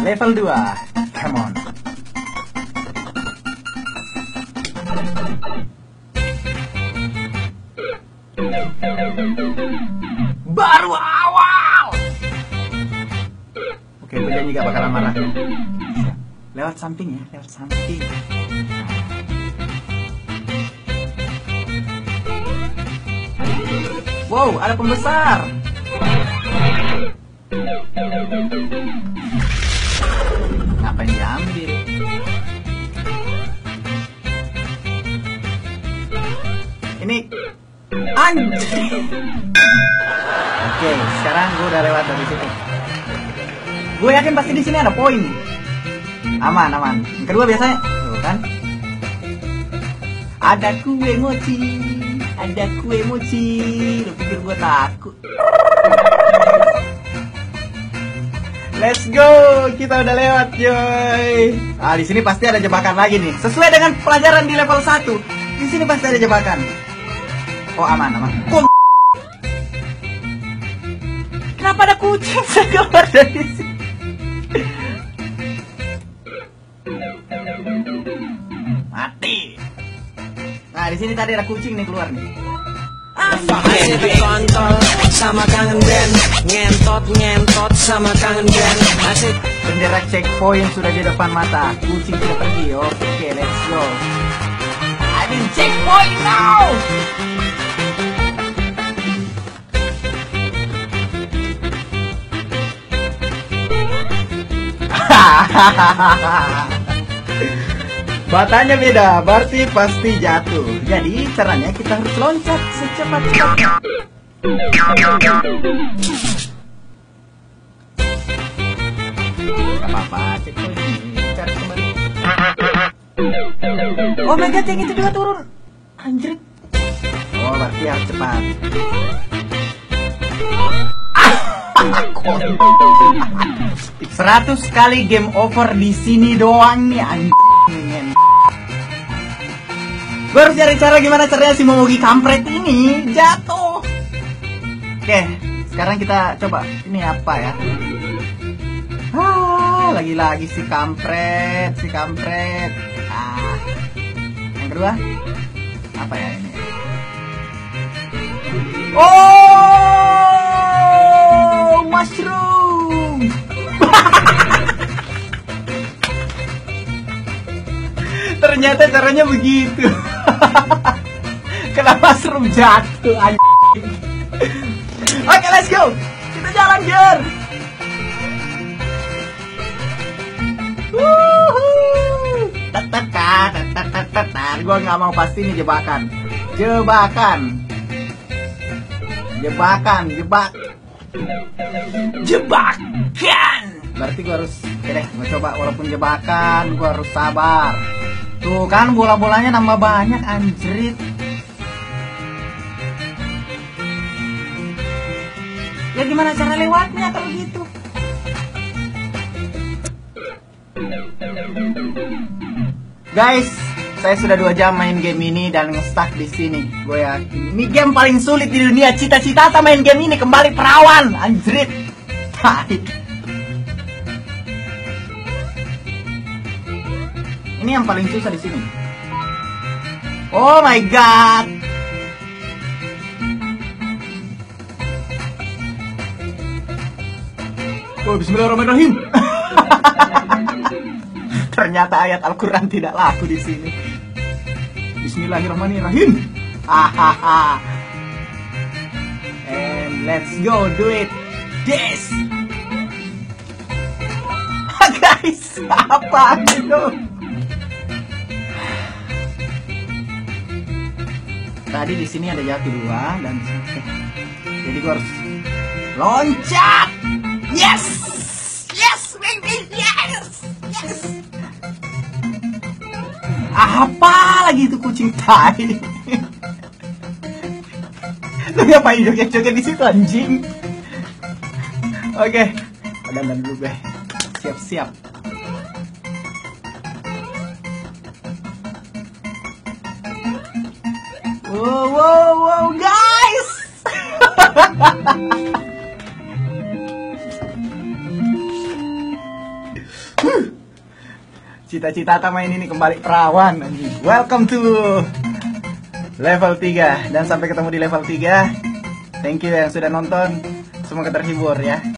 Level 2. Come on. Baru awal. Oke, gue janji gak bakalan marah. Lewat samping ya, lewat samping. Wow, ada pembesar. Ngapain diambil? Ini anjing. Oke, sekarang gue udah lewat dari situ. Gue yakin pasti di sini ada poin. Aman, aman. Yang kedua biasanya, tuh kan? Ada kue mochi, ada kue mochi. Lu pikir gue takut? Let's go, kita udah lewat, coy. Ah, di sini pasti ada jebakan lagi nih. Sesuai dengan pelajaran di level 1. Di sini pasti ada jebakan. Oh, aman, aman. Kenapa ada kucing keluar dari sini? Mati. Nah, di sini tadi ada kucing nih keluar nih. Asik kontol sama kangen band, ngentot sama kangen band. Asik. Bendera checkpoint sudah di depan mata. Kucing sudah pergi. Oke, let's go. I'm in checkpoint now. Batanya beda, berarti pasti jatuh. Jadi caranya kita harus loncat secepat-cepatnya. Gak apa-apa, checkpoint ini cari kembali. Oh my god, yang itu juga turun. Anjir. Oh, berarti harus cepat. 100 kali game over di sini doang nih, anjing. Gue harus cari cara gimana caranya si Momogi kampret ini jatuh. Oke, sekarang kita coba. Ini apa ya? Lagi-lagi si kampret, yang kedua apa ya ini? Oh, mushroom. Ternyata caranya begitu. Kenapa mushroom jatuh, anjing? Oke, let's go. Kita jalan, Ger. Gue nggak mau, pasti ini jebakan. Jebakan. Berarti gue harus, oke deh, gue coba. Walaupun jebakan, gue harus sabar. Tuh kan bola-bolanya nambah banyak, anjrit. Ya gimana cara lewatnya kalau gitu? Guys, saya sudah 2 jam main game ini dan nge-stuck di sini. Gue yakin ini game paling sulit di dunia. Cita-cita main game ini kembali perawan, anjrit. Ini yang paling susah di sini. Oh my god. Oh, bismillahirrahmanirrahim. Ternyata ayat Al-Quran tidak laku di sini. Bismillahirrahmanirrahim. And let's go do it. This. Guys, apa itu? Tadi di sini ada jatuh 2 dan jadi gue harus loncat. Yes, baby, yes. Apa lagi itu kucing tai? Lu ngapain joget-joget di situ, anjing? Oke, dandan dulu gue. Siap-siap. Wow, guys. Cita-cita main ini kembali perawan anjing. Welcome to level 3. Dan sampai ketemu di level 3. Thank you yang sudah nonton. Semoga terhibur ya.